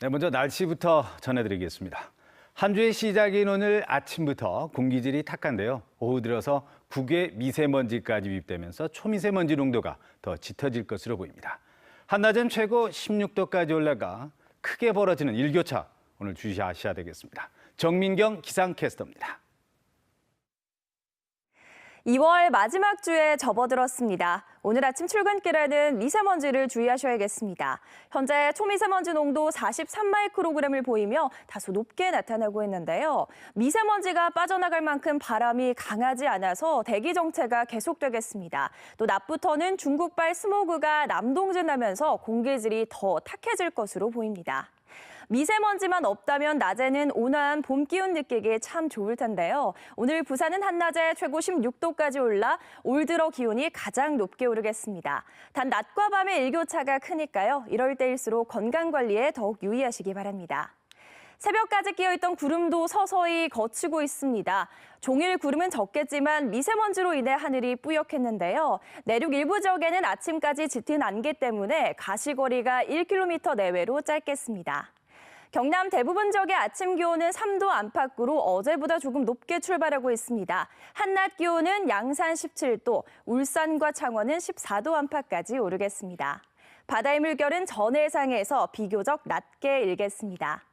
네, 먼저 날씨부터 전해드리겠습니다. 한 주의 시작인 오늘 아침부터 공기질이 탁한데요. 오후 들어서 국외 미세먼지까지 유입되면서 초미세먼지 농도가 더 짙어질 것으로 보입니다. 한낮은 최고 16도까지 올라가 크게 벌어지는 일교차 오늘 주시하셔야 되겠습니다. 정민경 기상캐스터입니다. 2월 마지막 주에 접어들었습니다. 오늘 아침 출근길에는 미세먼지를 주의하셔야겠습니다. 현재 초미세먼지 농도 43마이크로그램을 보이며 다소 높게 나타나고 있는데요. 미세먼지가 빠져나갈 만큼 바람이 강하지 않아서 대기 정체가 계속되겠습니다. 또 낮부터는 중국발 스모그가 남동진하면서 공기질이 더 탁해질 것으로 보입니다. 미세먼지만 없다면 낮에는 온화한 봄 기운 느끼기 참 좋을 텐데요. 오늘 부산은 한낮에 최고 16도까지 올라 올 들어 기온이 가장 높게 오르겠습니다. 단 낮과 밤의 일교차가 크니까요. 이럴 때일수록 건강관리에 더욱 유의하시기 바랍니다. 새벽까지 끼어있던 구름도 서서히 걷히고 있습니다. 종일 구름은 적겠지만 미세먼지로 인해 하늘이 뿌옇했는데요. 내륙 일부 지역에는 아침까지 짙은 안개 때문에 가시거리가 1km 내외로 짧겠습니다. 경남 대부분 지역의 아침 기온은 3도 안팎으로 어제보다 조금 높게 출발하고 있습니다. 한낮 기온은 양산 17도, 울산과 창원은 14도 안팎까지 오르겠습니다. 바다의 물결은 전해상에서 비교적 낮게 일겠습니다.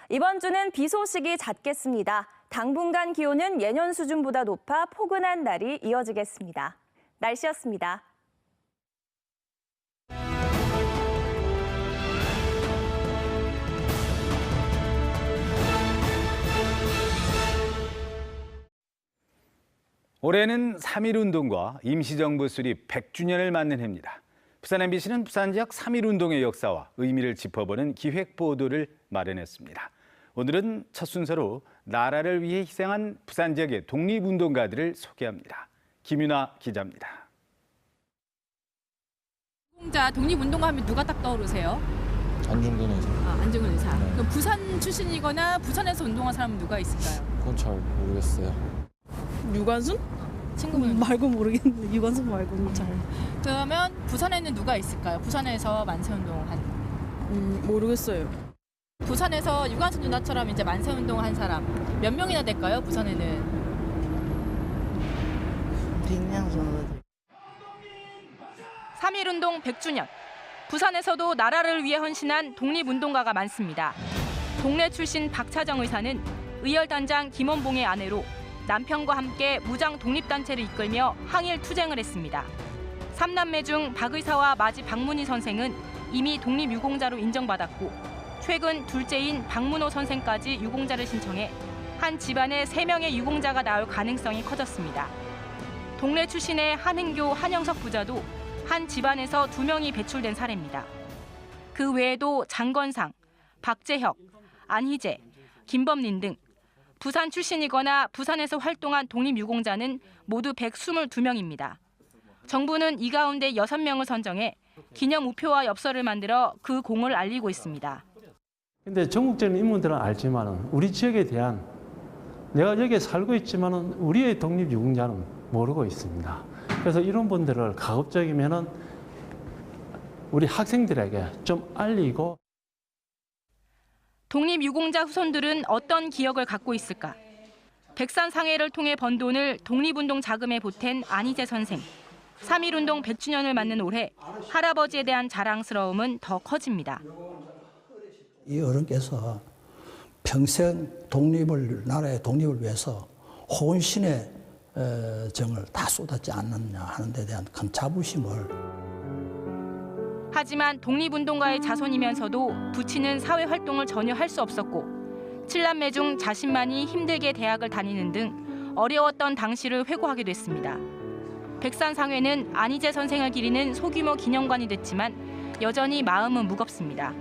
이번 주는 비 소식이 잦겠습니다. 당분간 기온은 예년 수준보다 높아 포근한 날이 이어지겠습니다. 날씨였습니다. 올해는 3.1운동과 임시정부 수립 100주년을 맞는 해입니다. 부산 MBC는 부산 지역 3.1운동의 역사와 의미를 짚어보는 기획보도를 마련했습니다. 오늘은 첫 순서로 나라를 위해 희생한 부산 지역의 독립운동가들을 소개합니다. 김윤아 기자입니다. 독립운동가 하면 누가 딱 떠오르세요? 안중근 의사. 안중근 의사. 네. 그럼 부산 출신이거나 부산에서 운동한 사람은 누가 있을까요? 그건 잘 모르겠어요. 유관순? 친구분 말고 모르겠는데 유관순 말고는 잘 그러면 부산에는 누가 있을까요? 부산에서 만세운동을 한. 모르겠어요. 부산에서 유관순 누나처럼 이제 만세운동을 한 사람 몇 명이나 될까요? 부산에는. 100명 정도. 3.1운동 100주년. 부산에서도 나라를 위해 헌신한 독립운동가가 많습니다. 동래 출신 박차정 의사는 의열단장 김원봉의 아내로 남편과 함께 무장 독립단체를 이끌며 항일 투쟁을 했습니다. 3남매 중 박 의사와 마지 박문희 선생은 이미 독립유공자로 인정받았고 최근 둘째인 박문호 선생까지 유공자를 신청해 한 집안에 3명의 유공자가 나올 가능성이 커졌습니다. 동래 출신의 한흥교 한영석 부자도 한 집안에서 2명이 배출된 사례입니다. 그 외에도 장건상, 박재혁, 안희재, 김범린 등 부산 출신이거나 부산에서 활동한 독립유공자는 모두 122명입니다. 정부는 이 가운데 6명을 선정해 기념 우표와 엽서를 만들어 그 공을 알리고 있습니다. 근데 전국적인 인물들은 알지만 우리 지역에 대한 내가 여기에 살고 있지만 우리의 독립유공자는 모르고 있습니다. 그래서 이런 분들을 가급적이면 우리 학생들에게 좀 알리고. 독립유공자 후손들은 어떤 기억을 갖고 있을까? 백산상회를 통해 번 돈을 독립운동 자금에 보탠 안희재 선생. 3.1운동 100주년을 맞는 올해 할아버지에 대한 자랑스러움은 더 커집니다. 이 어른께서 평생 나라의 독립을 위해서 혼신의 정을 다 쏟았지 않느냐 하는 데 대한 큰 자부심을. 하지만 독립운동가의 자손이면서도 부친은 사회활동을 전혀 할 수 없었고 7남매 중 자신만이 힘들게 대학을 다니는 등 어려웠던 당시를 회고하게 됐습니다. 백산상회는 안희재 선생을 기리는 소규모 기념관이 됐지만 여전히 마음은 무겁습니다.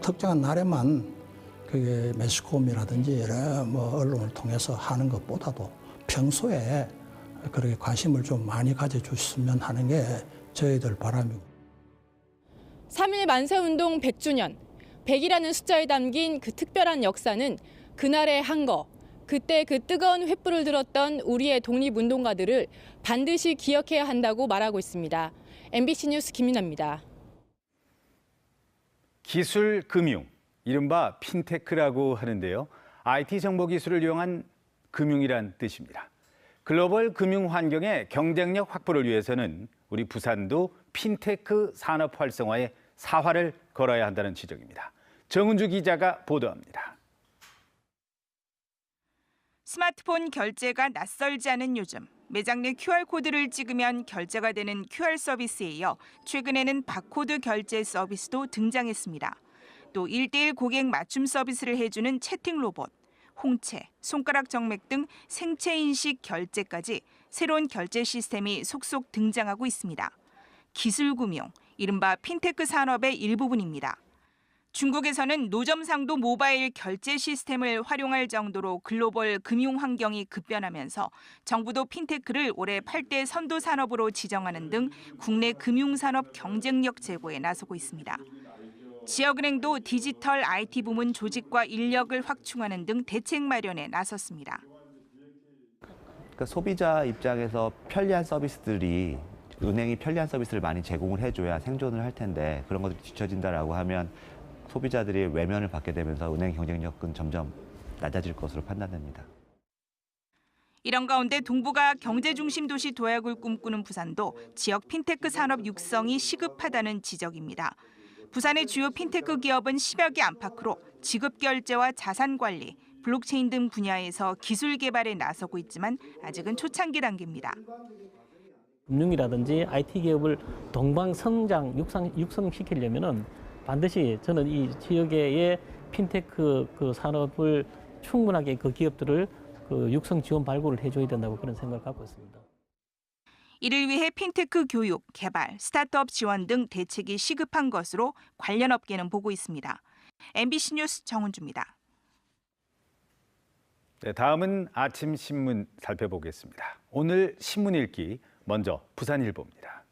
특정한 날에만 그게 매스컴이라든지 여러 언론을 통해서 하는 것보다도 평소에 그렇게 관심을 좀 많이 가져주셨으면 하는 게 저희들 바람이고. 3.1 만세운동 100주년. 100이라는 숫자에 담긴 그 특별한 역사는 그날의 한거, 그때 그 뜨거운 횃불을 들었던 우리의 독립운동가들을 반드시 기억해야 한다고 말하고 있습니다. MBC 뉴스 김민아입니다. 기술 금융, 이른바 핀테크라고 하는데요. IT 정보 기술을 이용한 금융이란 뜻입니다. 글로벌 금융 환경의 경쟁력 확보를 위해서는 우리 부산도 핀테크 산업 활성화에 사활을 걸어야 한다는 지적입니다. 정은주 기자가 보도합니다. 스마트폰 결제가 낯설지 않은 요즘, 매장 내 QR코드를 찍으면 결제가 되는 QR 서비스에 이어 최근에는 바코드 결제 서비스도 등장했습니다. 또 1:1 고객 맞춤 서비스를 해주는 채팅 로봇, 홍채, 손가락 정맥 등 생체 인식 결제까지 새로운 결제 시스템이 속속 등장하고 있습니다. 기술 금융, 이른바 핀테크 산업의 일부분입니다. 중국에서는 노점상도 모바일 결제 시스템을 활용할 정도로 글로벌 금융 환경이 급변하면서 정부도 핀테크를 올해 8대 선도 산업으로 지정하는 등 국내 금융산업 경쟁력 제고에 나서고 있습니다. 지역은행도 디지털 IT 부문 조직과 인력을 확충하는 등 대책 마련에 나섰습니다. 그러니까 소비자 입장에서 편리한 서비스들이 은행이 편리한 서비스를 많이 제공을 해줘야 생존을 할 텐데 그런 것들이 뒤처진다라고 하면 소비자들이 외면을 받게 되면서 은행 경쟁력은 점점 낮아질 것으로 판단됩니다. 이런 가운데 동부가 경제 중심 도시 도약을 꿈꾸는 부산도 지역 핀테크 산업 육성이 시급하다는 지적입니다. 부산의 주요 핀테크 기업은 10여 개 안팎으로 지급 결제와 자산 관리, 블록체인 등 분야에서 기술 개발에 나서고 있지만 아직은 초창기 단계입니다. 금융이라든지 IT 기업을 동방 성장 육성시키려면은 반드시 저는 이 지역의 핀테크 산업을 충분하게 그 기업들을 육성 지원 발굴을 해줘야 된다고 그런 생각을 갖고 있습니다. 이를 위해 핀테크 교육, 개발, 스타트업 지원 등 대책이 시급한 것으로 관련 업계는 보고 있습니다. MBC 뉴스 정은주입니다. 네, 다음은 아침 신문 살펴보겠습니다. 오늘 신문 읽기 먼저 부산일보입니다.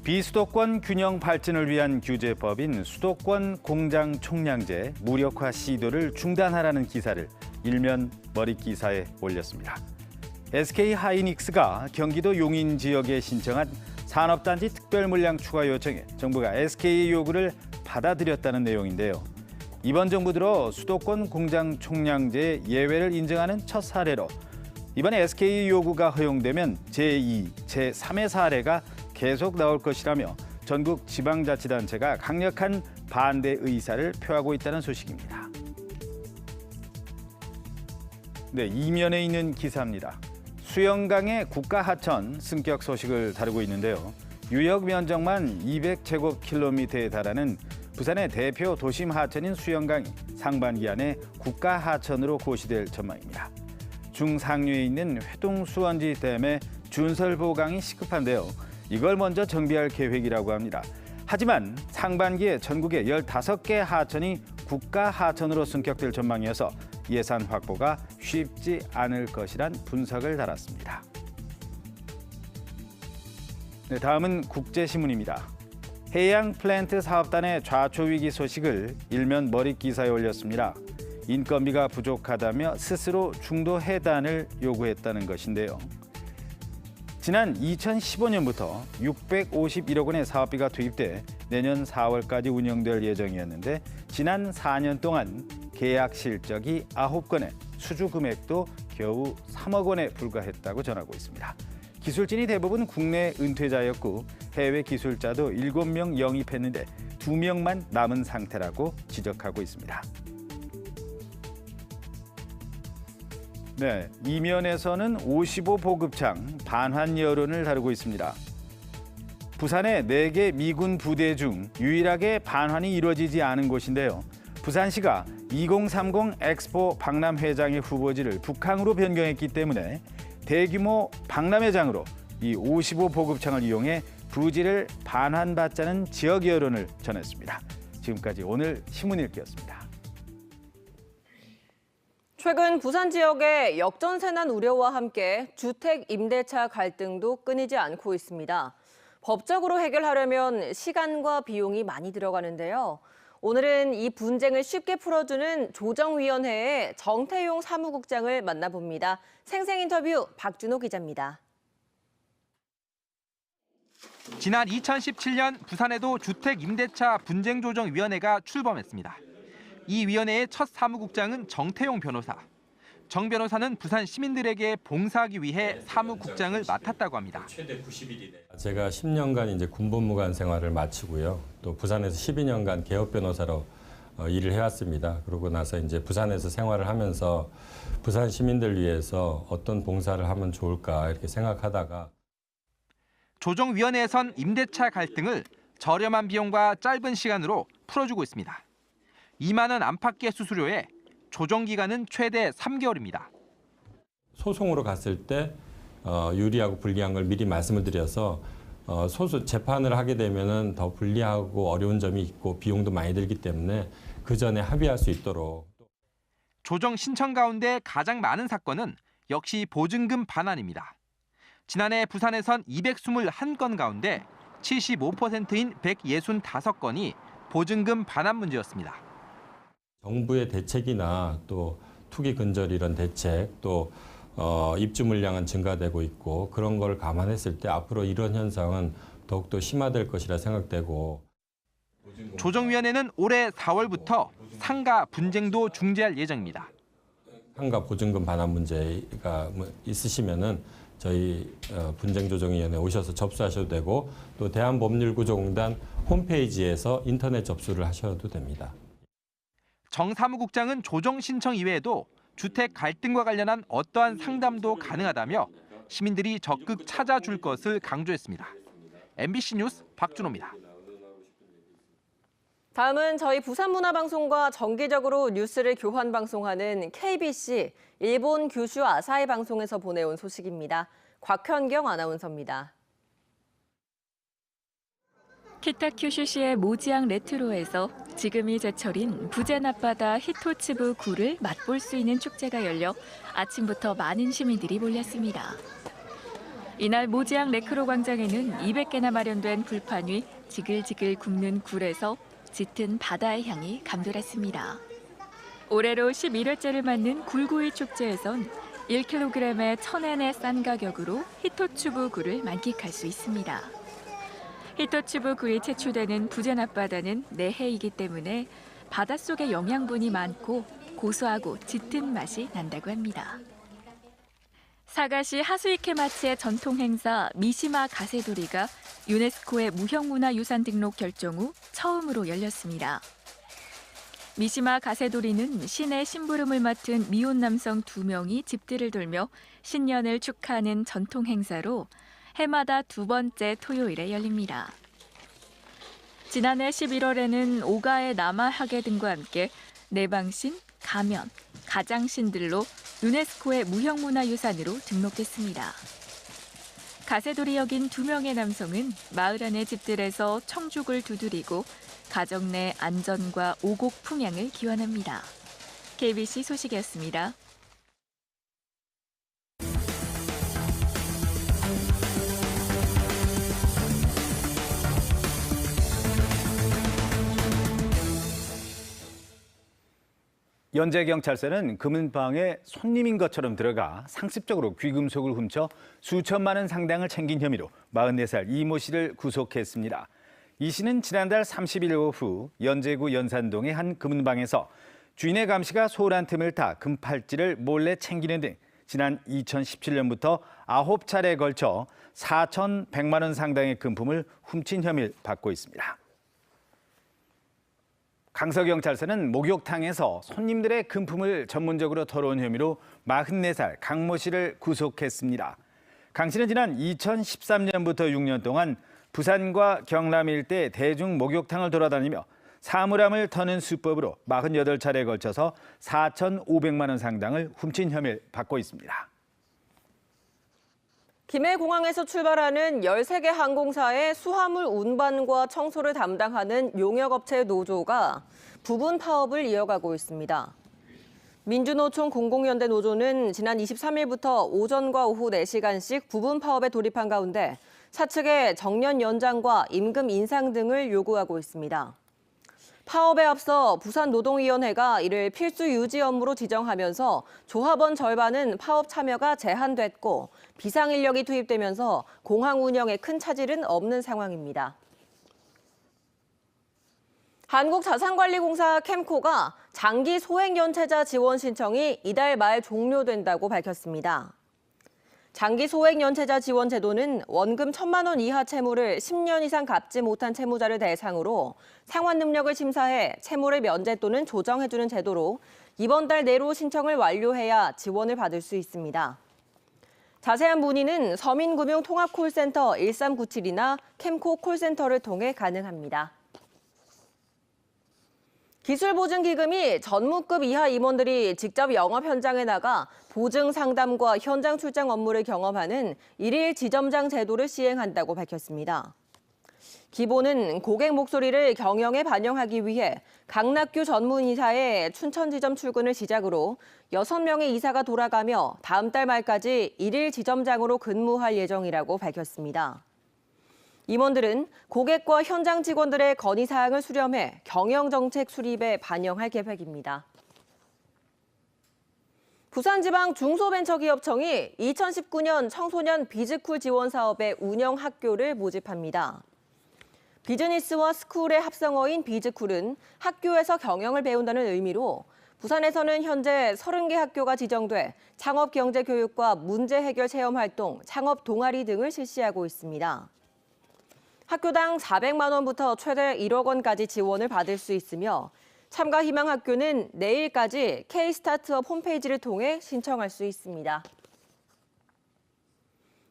비수도권 균형 발전을 위한 규제법인 수도권 공장 총량제 무력화 시도를 중단하라는 기사를 일면 머릿 기사에 올렸습니다. SK 하이닉스가 경기도 용인 지역에 신청한 산업단지 특별물량 추가 요청에 정부가 SK의 요구를 받아들였다는 내용인데요. 이번 정부 들어 수도권 공장 총량제 예외를 인정하는 첫 사례로 이번에 SK 요구가 허용되면 제2, 제3의 사례가 계속 나올 것이라며 전국 지방자치단체가 강력한 반대 의사를 표하고 있다는 소식입니다. 네, 이면에 있는 기사입니다. 수영강의 국가하천 승격 소식을 다루고 있는데요. 유역 면적만 200제곱킬로미터에 달하는 부산의 대표 도심 하천인 수영강이 상반기 안에 국가하천으로 고시될 전망입니다. 중상류에 있는 회동수원지 댐의 준설보강이 시급한데요. 이걸 먼저 정비할 계획이라고 합니다. 하지만 상반기에 전국의 15개 하천이 국가하천으로 승격될 전망이어서 예산 확보가 쉽지 않을 것이란 분석을 달았습니다. 네, 다음은 국제신문입니다. 해양 플랜트 사업단의 좌초 위기 소식을 일면 머릿 기사에 올렸습니다. 인건비가 부족하다며 스스로 중도 해단을 요구했다는 것인데요. 지난 2015년부터 651억 원의 사업비가 투입돼 내년 4월까지 운영될 예정이었는데 지난 4년 동안 계약 실적이 9건에 수주 금액도 겨우 3억 원에 불과했다고 전하고 있습니다. 기술진이 대부분 국내 은퇴자였고 해외 기술자도 7명 영입했는데 2명만 남은 상태라고 지적하고 있습니다. 네, 이면에서는 55 보급창 반환 여론을 다루고 있습니다. 부산의 4개 미군 부대 중 유일하게 반환이 이루어지지 않은 곳인데요. 부산시가 2030 엑스포 박람회장의 후보지를 북항으로 변경했기 때문에 대규모 박람회장으로 이 55 보급창을 이용해 부지를 반환받자는 지역 여론을 전했습니다. 지금까지 오늘 신문 읽기였습니다. 최근 부산 지역의 역전세난 우려와 함께 주택 임대차 갈등도 끊이지 않고 있습니다. 법적으로 해결하려면 시간과 비용이 많이 들어가는데요. 오늘은 이 분쟁을 쉽게 풀어주는 조정위원회의 정태용 사무국장을 만나봅니다. 생생 인터뷰 박준호 기자입니다. 지난 2017년 부산에도 주택임대차 분쟁조정위원회가 출범했습니다. 이 위원회의 첫 사무국장은 정태용 변호사. 정 변호사는 부산 시민들에게 봉사하기 위해 사무국장을 맡았다고 합니다. 제가 10년간 이제 군법무관 생활을 마치고요. 또 부산에서 12년간 개업 변호사로 일을 해왔습니다. 그러고 나서 이제 부산에서 생활을 하면서 부산 시민들 위해서 어떤 봉사를 하면 좋을까 이렇게 생각하다가 조정위원회에선 임대차 갈등을 저렴한 비용과 짧은 시간으로 풀어주고 있습니다. 2만 원 안팎의 수수료에 조정 기간은 최대 3개월입니다. 소송으로 갔을 때 유리하고 불리한 걸 미리 말씀을 드려서 재판을 하게 되면은 더 불리하고 어려운 점이 있고 비용도 많이 들기 때문에 그 전에 합의할 수 있도록. 조정 신청 가운데 가장 많은 사건은 역시 보증금 반환입니다. 지난해 부산에선 221건 가운데 75%인 165건이 보증금 반환 문제였습니다. 정부의 대책이나 또 투기 근절 이런 대책 또 입주 물량은 증가되고 있고 그런 걸 감안했을 때 앞으로 이런 현상은 더욱더 심화될 것이라 생각되고. 조정위원회는 올해 4월부터 상가 분쟁도 중재할 예정입니다. 상가 보증금 반환 문제가 있으시면은 저희 분쟁조정위원회 오셔서 접수하셔도 되고 또 대한법률구조공단 홈페이지에서 인터넷 접수를 하셔도 됩니다. 정 사무국장은 조정 신청 이외에도 주택 갈등과 관련한 어떠한 상담도 가능하다며 시민들이 적극 찾아줄 것을 강조했습니다. MBC 뉴스 박준호입니다. 다음은 저희 부산문화방송과 정기적으로 뉴스를 교환 방송하는 KBC 일본 규슈 아사히 방송에서 보내온 소식입니다. 곽현경 아나운서입니다. 키타큐슈시의 모지양 레트로에서 지금이 제철인 부젠 앞바다 히토츠부 굴을 맛볼 수 있는 축제가 열려 아침부터 많은 시민들이 몰렸습니다. 이날 모지양 레크로 광장에는 200개나 마련된 불판 위 지글지글 굽는 굴에서 짙은 바다의 향이 감돌았습니다. 올해로 11회째를 맞는 굴구이 축제에선 1kg에 1,000엔의 싼 가격으로 히토츠부 굴을 만끽할 수 있습니다. 히토츠부 굴이 채취되는 부젠 앞바다는 내해이기 때문에 바닷속에 영양분이 많고 고소하고 짙은 맛이 난다고 합니다. 사가시 하수이케마치의 전통 행사 미시마 가세도리가 유네스코의 무형문화유산 등록 결정 후 처음으로 열렸습니다. 미시마 가세도리는 신의 심부름을 맡은 미혼 남성 2명이 집들을 돌며 신년을 축하하는 전통 행사로 해마다 2번째 토요일에 열립니다. 지난해 11월에는 오가의 남아하게 등과 함께 내방신, 가면, 가장신들로 유네스코의 무형문화유산으로 등록됐습니다. 가세돌이 역인 2명의 남성은 마을 안의 집들에서 청죽을 두드리고 가정 내 안전과 오곡 풍향을 기원합니다. KBC 소식이었습니다. 연제경찰서는 금은방에 손님인 것처럼 들어가 상습적으로 귀금속을 훔쳐 수천만 원 상당을 챙긴 혐의로 44살 이모 씨를 구속했습니다. 이 씨는 지난달 30일 오후 연제구 연산동의 한 금은방에서 주인의 감시가 소홀한 틈을 타 금팔찌를 몰래 챙기는 등 지난 2017년부터 9차례에 걸쳐 4,100만 원 상당의 금품을 훔친 혐의를 받고 있습니다. 강서경찰서는 목욕탕에서 손님들의 금품을 전문적으로 털어온 혐의로 44살 강모 씨를 구속했습니다. 강 씨는 지난 2013년부터 6년 동안 부산과 경남 일대 대중 목욕탕을 돌아다니며 사물함을 터는 수법으로 48차례에 걸쳐서 4,500만 원 상당을 훔친 혐의를 받고 있습니다. 김해공항에서 출발하는 13개 항공사의 수화물 운반과 청소를 담당하는 용역업체 노조가 부분 파업을 이어가고 있습니다. 민주노총 공공연대 노조는 지난 23일부터 오전과 오후 4시간씩 부분 파업에 돌입한 가운데 사측의 정년 연장과 임금 인상 등을 요구하고 있습니다. 파업에 앞서 부산노동위원회가 이를 필수 유지 업무로 지정하면서 조합원 절반은 파업 참여가 제한됐고 비상인력이 투입되면서 공항 운영에 큰 차질은 없는 상황입니다. 한국자산관리공사 캠코가 장기 소액연체자 지원 신청이 이달 말 종료된다고 밝혔습니다. 장기 소액연체자 지원 제도는 원금 1,000만 원 이하 채무를 10년 이상 갚지 못한 채무자를 대상으로 상환 능력을 심사해 채무를 면제 또는 조정해주는 제도로 이번 달 내로 신청을 완료해야 지원을 받을 수 있습니다. 자세한 문의는 서민금융통합콜센터 1397이나 캠코 콜센터를 통해 가능합니다. 기술보증기금이 전무급 이하 임원들이 직접 영업 현장에 나가 보증 상담과 현장 출장 업무를 경험하는 일일 지점장 제도를 시행한다고 밝혔습니다. 기본은 고객 목소리를 경영에 반영하기 위해 강락규 전문이사의 춘천지점 출근을 시작으로 6명의 이사가 돌아가며 다음 달 말까지 일일 지점장으로 근무할 예정이라고 밝혔습니다. 임원들은 고객과 현장 직원들의 건의사항을 수렴해 경영정책 수립에 반영할 계획입니다. 부산지방 중소벤처기업청이 2019년 청소년 비즈쿨 지원 사업의 운영 학교를 모집합니다. 비즈니스와 스쿨의 합성어인 비즈쿨은 학교에서 경영을 배운다는 의미로 부산에서는 현재 30개 학교가 지정돼 창업경제교육과 문제해결 체험활동, 창업 동아리 등을 실시하고 있습니다. 학교당 400만 원부터 최대 1억 원까지 지원을 받을 수 있으며 참가 희망 학교는 내일까지 K-스타트업 홈페이지를 통해 신청할 수 있습니다.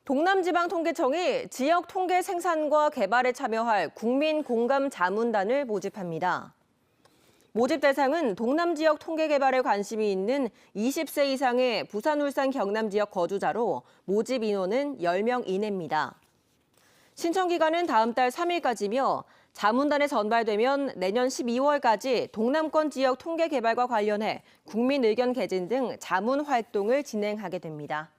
동남지방통계청이 지역 통계 생산과 개발에 참여할 국민공감자문단을 모집합니다. 모집 대상은 동남 지역 통계 개발에 관심이 있는 20세 이상의 부산, 울산, 경남 지역 거주자로 모집 인원은 10명 이내입니다. 신청 기간은 다음 달 3일까지며 자문단에 전발되면 내년 12월까지 동남권 지역 통계 개발과 관련해 국민 의견 개진 등 자문 활동을 진행하게 됩니다.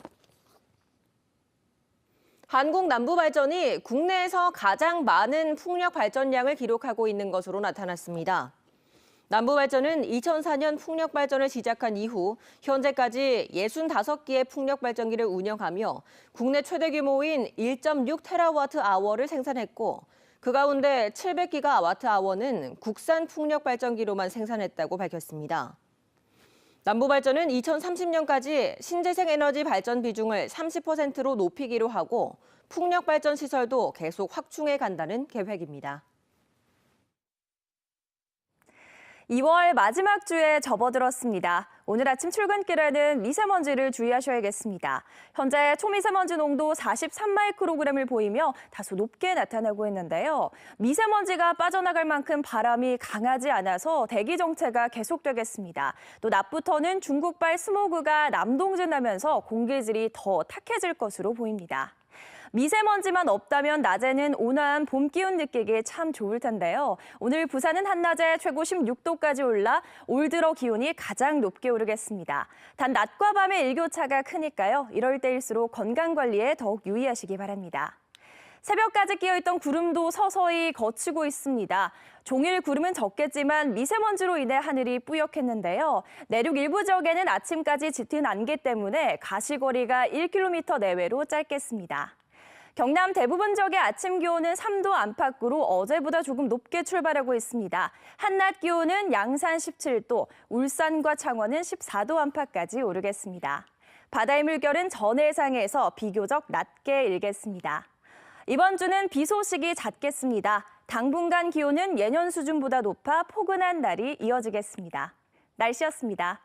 한국남부발전이 국내에서 가장 많은 풍력 발전량을 기록하고 있는 것으로 나타났습니다. 남부발전은 2004년 풍력발전을 시작한 이후 현재까지 65기의 풍력발전기를 운영하며 국내 최대 규모인 1.6테라와트아워를 생산했고 그 가운데 700기가와트아워는 국산 풍력발전기로만 생산했다고 밝혔습니다. 남부발전은 2030년까지 신재생에너지 발전 비중을 30%로 높이기로 하고 풍력발전 시설도 계속 확충해 간다는 계획입니다. 2월 마지막 주에 접어들었습니다. 오늘 아침 출근길에는 미세먼지를 주의하셔야겠습니다. 현재 초미세먼지 농도 43마이크로그램을 보이며 다소 높게 나타나고 있는데요. 미세먼지가 빠져나갈 만큼 바람이 강하지 않아서 대기 정체가 계속되겠습니다. 또 낮부터는 중국발 스모그가 남동진하면서 공기질이 더 탁해질 것으로 보입니다. 미세먼지만 없다면 낮에는 온화한 봄 기운 느끼기 참 좋을 텐데요. 오늘 부산은 한낮에 최고 16도까지 올라 올 들어 기온이 가장 높게 오르겠습니다. 단 낮과 밤의 일교차가 크니까요. 이럴 때일수록 건강관리에 더욱 유의하시기 바랍니다. 새벽까지 끼어있던 구름도 서서히 거치고 있습니다. 종일 구름은 적겠지만 미세먼지로 인해 하늘이 뿌옇겠는데요. 내륙 일부 지역에는 아침까지 짙은 안개 때문에 가시거리가 1km 내외로 짧겠습니다. 경남 대부분 지역의 아침 기온은 3도 안팎으로 어제보다 조금 높게 출발하고 있습니다. 한낮 기온은 양산 17도, 울산과 창원은 14도 안팎까지 오르겠습니다. 바다의 물결은 전해상에서 비교적 낮게 일겠습니다. 이번 주는 비 소식이 잦겠습니다. 당분간 기온은 예년 수준보다 높아 포근한 날이 이어지겠습니다. 날씨였습니다.